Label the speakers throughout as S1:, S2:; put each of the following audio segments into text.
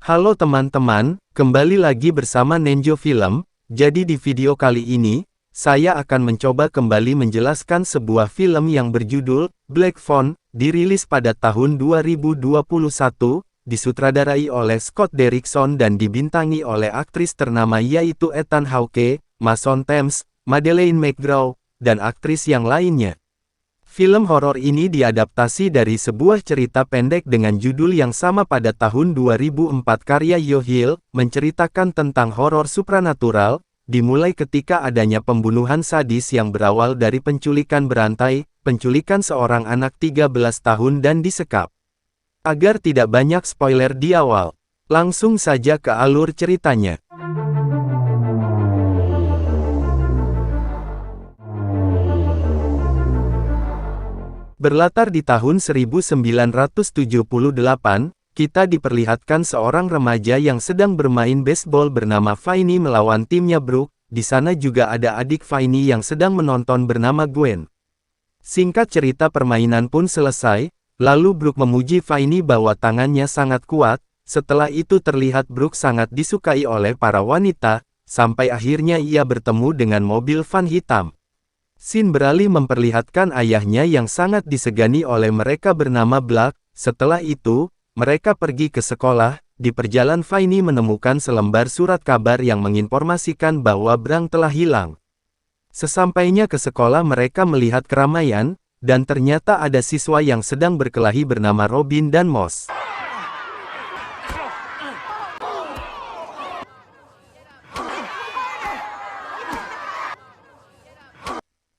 S1: Halo teman-teman, kembali lagi bersama Nenjo Film. Jadi di video kali ini, saya akan mencoba kembali menjelaskan sebuah film yang berjudul Black Phone, dirilis pada tahun 2021, disutradarai oleh Scott Derrickson dan dibintangi oleh aktris ternama yaitu Ethan Hawke, Mason Thames, Madeleine McGraw, dan aktris yang lainnya. Film horor ini diadaptasi dari sebuah cerita pendek dengan judul yang sama pada tahun 2004 karya Yo Hill, menceritakan tentang horor supranatural, dimulai ketika adanya pembunuhan sadis yang berawal dari penculikan berantai, penculikan seorang anak 13 tahun dan disekap. Agar tidak banyak spoiler di awal, langsung saja ke alur ceritanya. Berlatar di tahun 1978, kita diperlihatkan seorang remaja yang sedang bermain baseball bernama Viney melawan timnya Brooke. Di sana juga ada adik Viney yang sedang menonton bernama Gwen. Singkat cerita permainan pun selesai, lalu Brooke memuji Viney bahwa tangannya sangat kuat. Setelah itu terlihat Brooke sangat disukai oleh para wanita, sampai akhirnya ia bertemu dengan mobil van hitam. Scene beralih memperlihatkan ayahnya yang sangat disegani oleh mereka bernama Black. Setelah itu, mereka pergi ke sekolah. Di perjalanan Viney menemukan selembar surat kabar yang menginformasikan bahwa Brang telah hilang. Sesampainya ke sekolah mereka melihat keramaian, dan ternyata ada siswa yang sedang berkelahi bernama Robin dan Moss.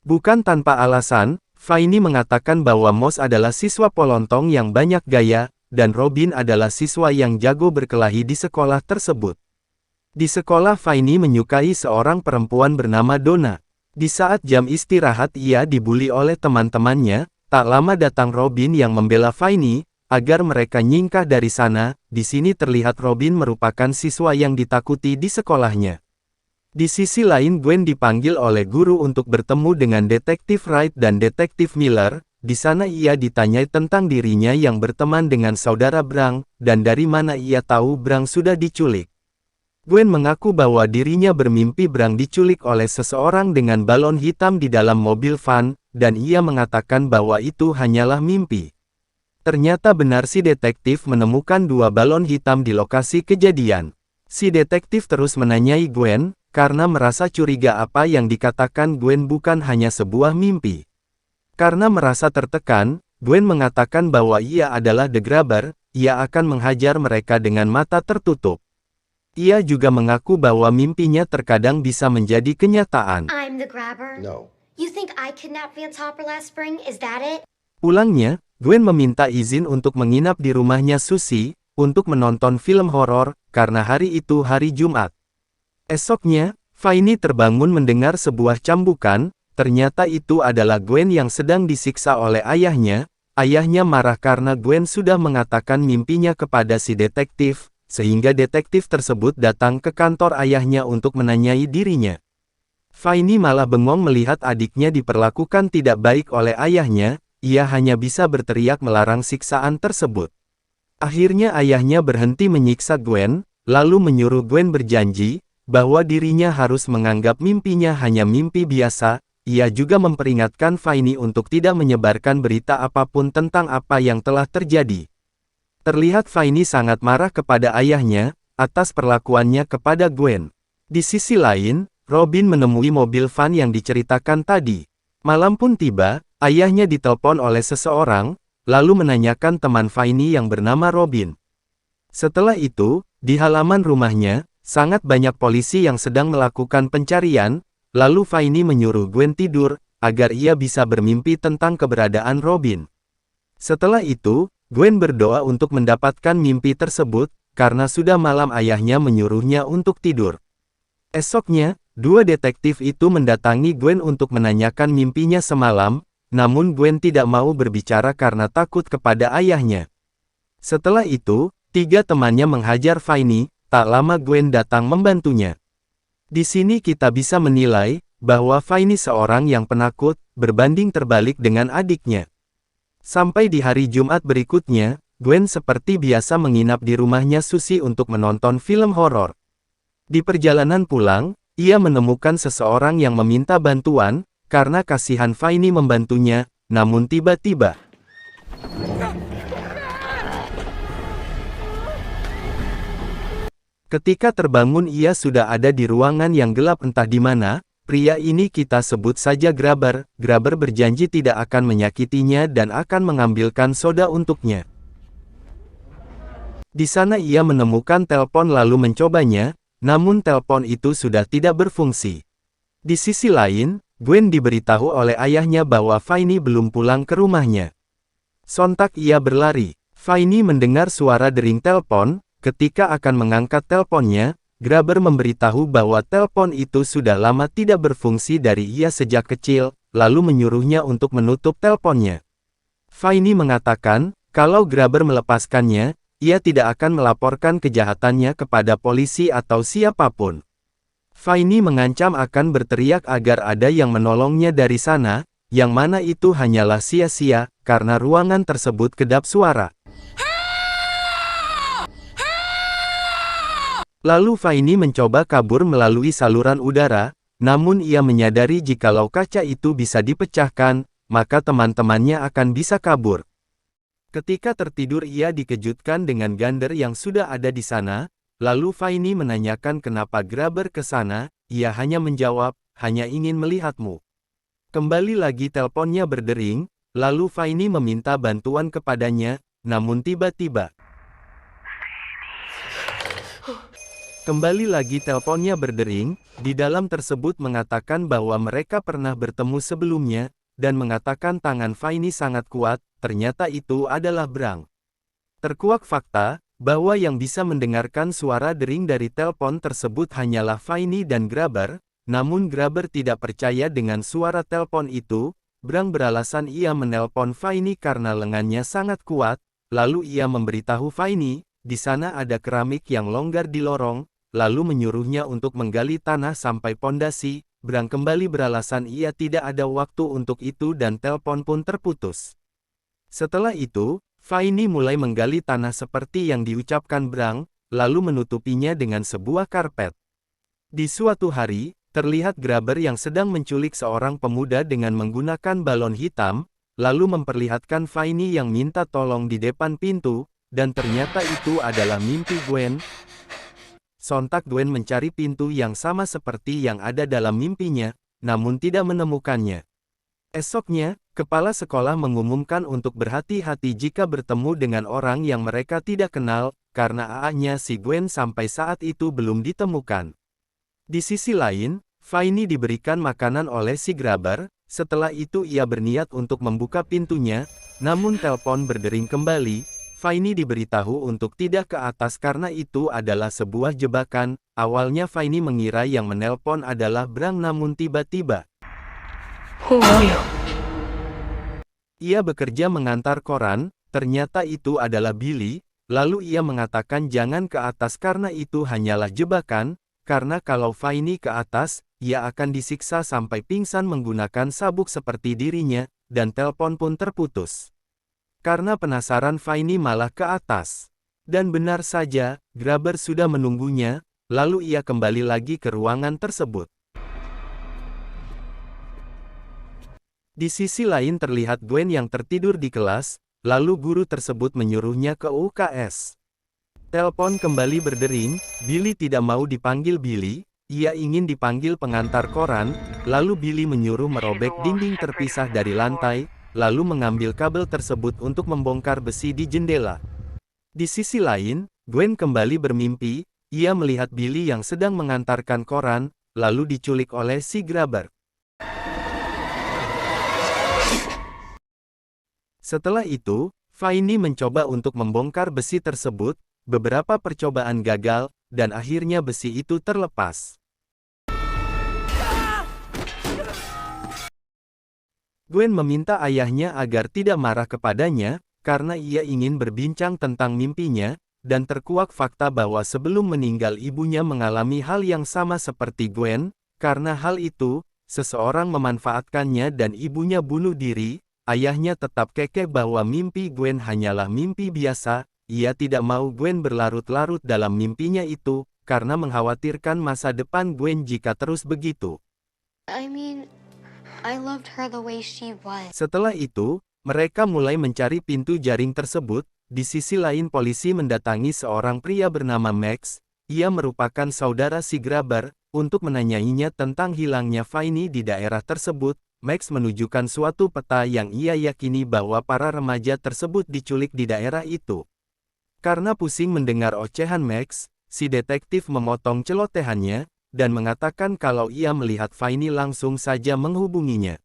S1: Bukan tanpa alasan, Viney mengatakan bahwa Moss adalah siswa polontong yang banyak gaya, dan Robin adalah siswa yang jago berkelahi di sekolah tersebut. Di sekolah Viney menyukai seorang perempuan bernama Donna. Di saat jam istirahat ia dibully oleh teman-temannya, tak lama datang Robin yang membela Viney, agar mereka nyingkah dari sana. Di sini terlihat Robin merupakan siswa yang ditakuti di sekolahnya. Di sisi lain Gwen dipanggil oleh guru untuk bertemu dengan Detektif Wright dan Detektif Miller. Di sana ia ditanyai tentang dirinya yang berteman dengan saudara Brang, dan dari mana ia tahu Brang sudah diculik. Gwen mengaku bahwa dirinya bermimpi Brang diculik oleh seseorang dengan balon hitam di dalam mobil van, dan ia mengatakan bahwa itu hanyalah mimpi. Ternyata benar si detektif menemukan dua balon hitam di lokasi kejadian. Si detektif terus menanyai Gwen, karena merasa curiga apa yang dikatakan Gwen bukan hanya sebuah mimpi. Karena merasa tertekan, Gwen mengatakan bahwa ia adalah The Grabber, ia akan menghajar mereka dengan mata tertutup. Ia juga mengaku bahwa mimpinya terkadang bisa menjadi kenyataan.
S2: I'm the Grabber?
S3: No.
S2: You think I kidnapped Vance Hopper last spring? Is that it?
S1: Ulangnya, Gwen meminta izin untuk menginap di rumahnya Susie, untuk menonton film horor, karena hari itu hari Jumat. Esoknya, Viney terbangun mendengar sebuah cambukan, ternyata itu adalah Gwen yang sedang disiksa oleh ayahnya. Ayahnya marah karena Gwen sudah mengatakan mimpinya kepada si detektif, sehingga detektif tersebut datang ke kantor ayahnya untuk menanyai dirinya. Viney malah bengong melihat adiknya diperlakukan tidak baik oleh ayahnya, ia hanya bisa berteriak melarang siksaan tersebut. Akhirnya ayahnya berhenti menyiksa Gwen, lalu menyuruh Gwen berjanji, bahwa dirinya harus menganggap mimpinya hanya mimpi biasa. Ia juga memperingatkan Viney untuk tidak menyebarkan berita apapun tentang apa yang telah terjadi. Terlihat Viney sangat marah kepada ayahnya, atas perlakuannya kepada Gwen. Di sisi lain, Robin menemui mobil van yang diceritakan tadi. Malam pun tiba, ayahnya ditelepon oleh seseorang, lalu menanyakan teman Viney yang bernama Robin. Setelah itu, di halaman rumahnya, sangat banyak polisi yang sedang melakukan pencarian, lalu Viney menyuruh Gwen tidur, agar ia bisa bermimpi tentang keberadaan Robin. Setelah itu, Gwen berdoa untuk mendapatkan mimpi tersebut, karena sudah malam ayahnya menyuruhnya untuk tidur. Esoknya, dua detektif itu mendatangi Gwen untuk menanyakan mimpinya semalam, namun Gwen tidak mau berbicara karena takut kepada ayahnya. Setelah itu, tiga temannya menghajar Viney. Tak lama Gwen datang membantunya. Di sini kita bisa menilai, bahwa Viney seorang yang penakut, berbanding terbalik dengan adiknya. Sampai di hari Jumat berikutnya, Gwen seperti biasa menginap di rumahnya Susie untuk menonton film horor. Di perjalanan pulang, ia menemukan seseorang yang meminta bantuan, karena kasihan Fanny membantunya, namun tiba-tiba ketika terbangun ia sudah ada di ruangan yang gelap entah di mana. Pria ini kita sebut saja Grabber. Grabber berjanji tidak akan menyakitinya dan akan mengambilkan soda untuknya. Di sana ia menemukan telepon lalu mencobanya, namun telepon itu sudah tidak berfungsi. Di sisi lain, Gwen diberitahu oleh ayahnya bahwa Fanny belum pulang ke rumahnya. Sontak ia berlari. Fanny mendengar suara dering telepon. Ketika akan mengangkat teleponnya, Grabber memberitahu bahwa telepon itu sudah lama tidak berfungsi dari ia sejak kecil, lalu menyuruhnya untuk menutup teleponnya. Fanny mengatakan, kalau Grabber melepaskannya, ia tidak akan melaporkan kejahatannya kepada polisi atau siapapun. Fanny mengancam akan berteriak agar ada yang menolongnya dari sana, yang mana itu hanyalah sia-sia, karena ruangan tersebut kedap suara. Lalu Fanny mencoba kabur melalui saluran udara, namun ia menyadari jikalau kaca itu bisa dipecahkan, maka teman-temannya akan bisa kabur. Ketika tertidur ia dikejutkan dengan Gander yang sudah ada di sana, lalu Fanny menanyakan kenapa Grabber ke sana, ia hanya menjawab, hanya ingin melihatmu. Kembali lagi teleponnya berdering, lalu Fanny meminta bantuan kepadanya, namun tiba-tiba kembali lagi teleponnya berdering, di dalam tersebut mengatakan bahwa mereka pernah bertemu sebelumnya, dan mengatakan tangan Fanny sangat kuat, ternyata itu adalah Brang. Terkuak fakta, bahwa yang bisa mendengarkan suara dering dari telepon tersebut hanyalah Fanny dan Grabber, namun Grabber tidak percaya dengan suara telepon itu. Brang beralasan ia menelpon Fanny karena lengannya sangat kuat, lalu ia memberitahu Fanny, di sana ada keramik yang longgar di lorong, lalu menyuruhnya untuk menggali tanah sampai pondasi. Brang kembali beralasan ia tidak ada waktu untuk itu dan telepon pun terputus. Setelah itu, Fanny mulai menggali tanah seperti yang diucapkan Brang, lalu menutupinya dengan sebuah karpet. Di suatu hari, terlihat Grabber yang sedang menculik seorang pemuda dengan menggunakan balon hitam, lalu memperlihatkan Fanny yang minta tolong di depan pintu, dan ternyata itu adalah mimpi Gwen. Sontak Gwen mencari pintu yang sama seperti yang ada dalam mimpinya, namun tidak menemukannya. Esoknya, kepala sekolah mengumumkan untuk berhati-hati jika bertemu dengan orang yang mereka tidak kenal, karena AA-nya si Gwen sampai saat itu belum ditemukan. Di sisi lain, Fanny diberikan makanan oleh si Grabber. Setelah itu ia berniat untuk membuka pintunya, namun telepon berdering kembali. Fanny diberitahu untuk tidak ke atas karena itu adalah sebuah jebakan. Awalnya Fanny mengira yang menelpon adalah Brang namun tiba-tiba ia bekerja mengantar koran, ternyata itu adalah Billy. Lalu ia mengatakan jangan ke atas karena itu hanyalah jebakan, karena kalau Fanny ke atas, ia akan disiksa sampai pingsan menggunakan sabuk seperti dirinya, dan telepon pun terputus. Karena penasaran Fanny malah ke atas. Dan benar saja, Grabber sudah menunggunya, lalu ia kembali lagi ke ruangan tersebut. Di sisi lain terlihat Gwen yang tertidur di kelas, lalu guru tersebut menyuruhnya ke UKS. Telepon kembali berdering, Billy tidak mau dipanggil Billy, ia ingin dipanggil pengantar koran, lalu Billy menyuruh merobek dinding terpisah dari lantai, lalu mengambil kabel tersebut untuk membongkar besi di jendela. Di sisi lain, Gwen kembali bermimpi, ia melihat Billy yang sedang mengantarkan koran, lalu diculik oleh si Grabber. Setelah itu, Fanny mencoba untuk membongkar besi tersebut, beberapa percobaan gagal, dan akhirnya besi itu terlepas. Gwen meminta ayahnya agar tidak marah kepadanya, karena ia ingin berbincang tentang mimpinya, dan terkuak fakta bahwa sebelum meninggal ibunya mengalami hal yang sama seperti Gwen. Karena hal itu, seseorang memanfaatkannya dan ibunya bunuh diri. ayahnya tetap kekeh bahwa mimpi Gwen hanyalah mimpi biasa. Ia tidak mau Gwen berlarut-larut dalam mimpinya itu, karena mengkhawatirkan masa depan Gwen jika terus begitu.
S2: I mean, I loved her the way she was.
S1: Setelah itu, mereka mulai mencari pintu jaring tersebut. Di sisi lain polisi mendatangi seorang pria bernama Max. Ia merupakan saudara si Grabber. Untuk menanyainya tentang hilangnya Fanny di daerah tersebut, Max menunjukkan suatu peta yang ia yakini bahwa para remaja tersebut diculik di daerah itu. Karena pusing mendengar ocehan Max, si detektif memotong celotehannya, dan mengatakan kalau ia melihat Fanny langsung saja menghubunginya.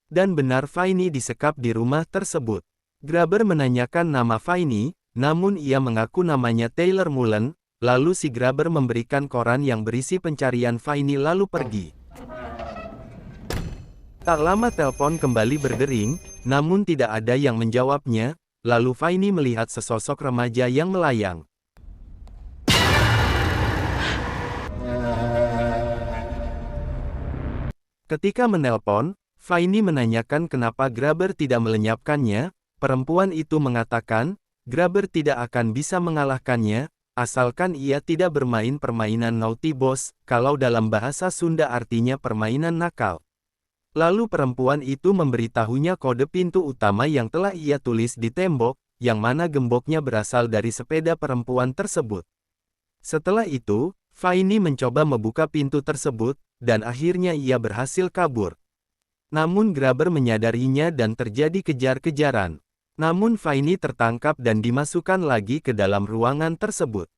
S1: Dan benar Fanny disekap di rumah tersebut. Grabber menanyakan nama Fanny, namun ia mengaku namanya Taylor Mullen. Lalu si Grabber memberikan koran yang berisi pencarian Fanny lalu pergi. Tak lama telepon kembali berdering, namun tidak ada yang menjawabnya, lalu Fanny melihat sesosok remaja yang melayang. Ketika menelpon, Fanny menanyakan kenapa Grabber tidak melenyapkannya. Perempuan itu mengatakan, Grabber tidak akan bisa mengalahkannya, asalkan ia tidak bermain permainan naughty boss, kalau dalam bahasa Sunda artinya permainan nakal. Lalu perempuan itu memberitahunya kode pintu utama yang telah ia tulis di tembok, yang mana gemboknya berasal dari sepeda perempuan tersebut. Setelah itu, Fanny mencoba membuka pintu tersebut, dan akhirnya ia berhasil kabur. Namun Grabber menyadarinya dan terjadi kejar-kejaran. Namun Fanny tertangkap dan dimasukkan lagi ke dalam ruangan tersebut.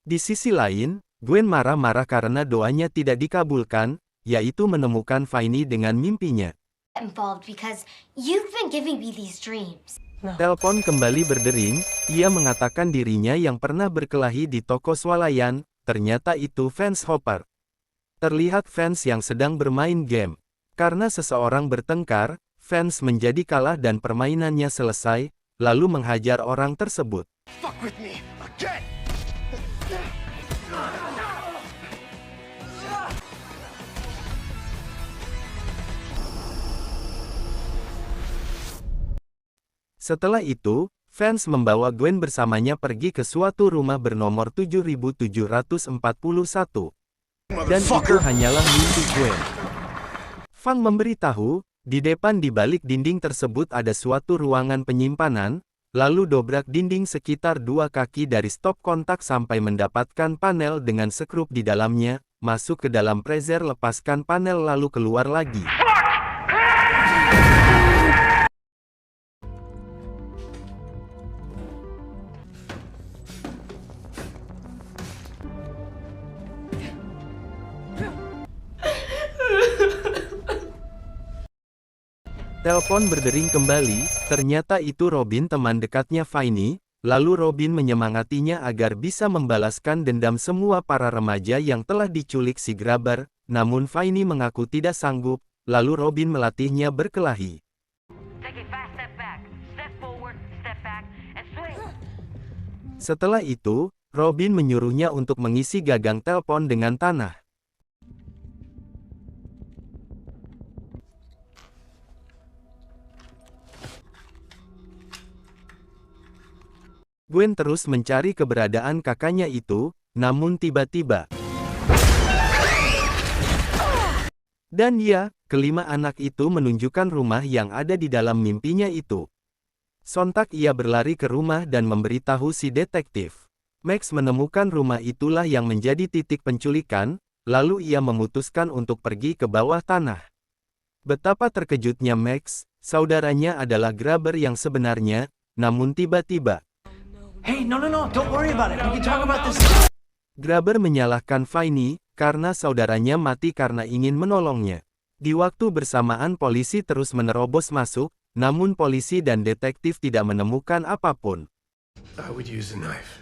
S1: Di sisi lain, Gwen marah-marah karena doanya tidak dikabulkan, yaitu menemukan Fanny dengan mimpinya.
S2: Involved because you've been giving me these dreams.
S1: Telepon kembali berdering, ia mengatakan dirinya yang pernah berkelahi di toko swalayan, ternyata itu Vance Hopper. Terlihat Vance yang sedang bermain game. Karena seseorang bertengkar, Vance menjadi kalah dan permainannya selesai, lalu menghajar orang tersebut.
S3: Fuck with me again.
S1: Setelah itu, Vance membawa Gwen bersamanya pergi ke suatu rumah bernomor 7741. Dan itu hanyalah mimpi Gwen. Fang memberitahu, di depan di balik dinding tersebut ada suatu ruangan penyimpanan, lalu dobrak dinding sekitar 2 kaki dari stop kontak sampai mendapatkan panel dengan sekrup di dalamnya, masuk ke dalam freezer lepaskan panel lalu keluar lagi. Telepon berdering kembali, ternyata itu Robin teman dekatnya Fanny, lalu Robin menyemangatinya agar bisa membalaskan dendam semua para remaja yang telah diculik si Grabber, namun Fanny mengaku tidak sanggup, lalu Robin melatihnya berkelahi. Setelah itu, Robin menyuruhnya untuk mengisi gagang telepon dengan tanah. Gwen terus mencari keberadaan kakaknya itu, namun tiba-tiba. Dan ya, kelima anak itu menunjukkan rumah yang ada di dalam mimpinya itu. Sontak ia berlari ke rumah dan memberitahu si detektif. Max menemukan rumah itulah yang menjadi titik penculikan, lalu ia memutuskan untuk pergi ke bawah tanah. Betapa terkejutnya Max, saudaranya adalah Grabber yang sebenarnya, namun tiba-tiba.
S3: Hey, no, don't worry about it. We can talk about this.
S1: Grabber menyalahkan Fanny, karena saudaranya mati karena ingin menolongnya. Di waktu bersamaan polisi terus menerobos masuk, namun polisi dan detektif tidak menemukan apapun.
S4: I would use a knife.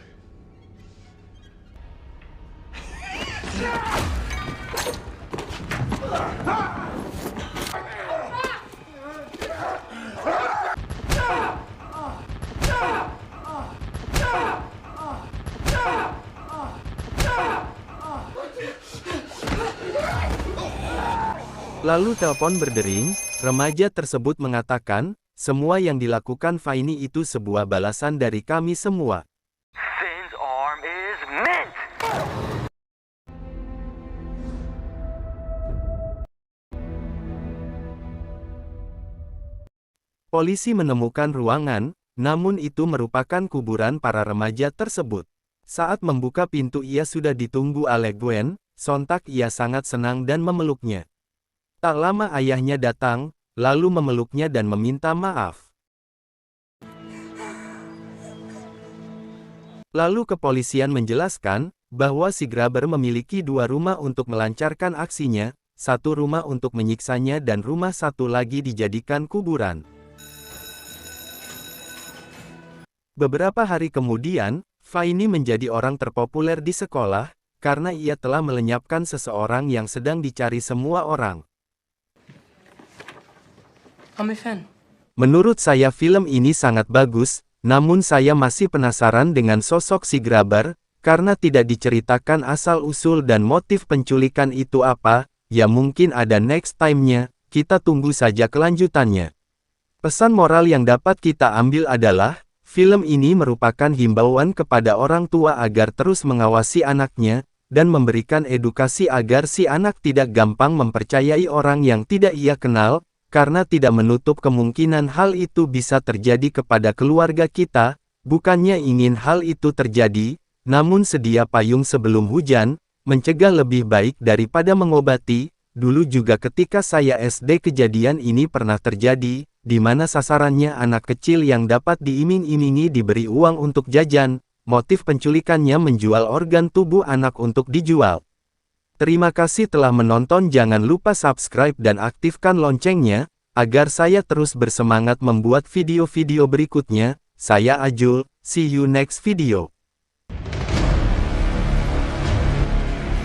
S1: Lalu telepon berdering, remaja tersebut mengatakan, semua yang dilakukan Faini itu sebuah balasan dari kami semua.
S5: Finn's arm is mint!
S1: Polisi menemukan ruangan, namun itu merupakan kuburan para remaja tersebut. Saat membuka pintu ia sudah ditunggu oleh Gwen, sontak ia sangat senang dan memeluknya. Tak lama ayahnya datang, lalu memeluknya dan meminta maaf. Lalu kepolisian menjelaskan, bahwa si Grabber memiliki 2 rumah untuk melancarkan aksinya, 1 rumah untuk menyiksanya dan rumah 1 lagi dijadikan kuburan. Beberapa hari kemudian, Faini menjadi orang terpopuler di sekolah, karena ia telah melenyapkan seseorang yang sedang dicari semua orang. Menurut saya film ini sangat bagus, namun saya masih penasaran dengan sosok si Grabber, karena tidak diceritakan asal-usul dan motif penculikan itu apa, ya mungkin ada next time-nya, kita tunggu saja kelanjutannya. Pesan moral yang dapat kita ambil adalah, film ini merupakan himbauan kepada orang tua agar terus mengawasi anaknya, dan memberikan edukasi agar si anak tidak gampang mempercayai orang yang tidak ia kenal, karena tidak menutup kemungkinan hal itu bisa terjadi kepada keluarga kita, bukannya ingin hal itu terjadi, namun sedia payung sebelum hujan, mencegah lebih baik daripada mengobati. Dulu juga ketika saya SD kejadian ini pernah terjadi, di mana sasarannya anak kecil yang dapat diiming-imingi diberi uang untuk jajan, motif penculikannya menjual organ tubuh anak untuk dijual. Terima kasih telah menonton, jangan lupa subscribe dan aktifkan loncengnya, agar saya terus bersemangat membuat video-video berikutnya. Saya Ajul, see you next video.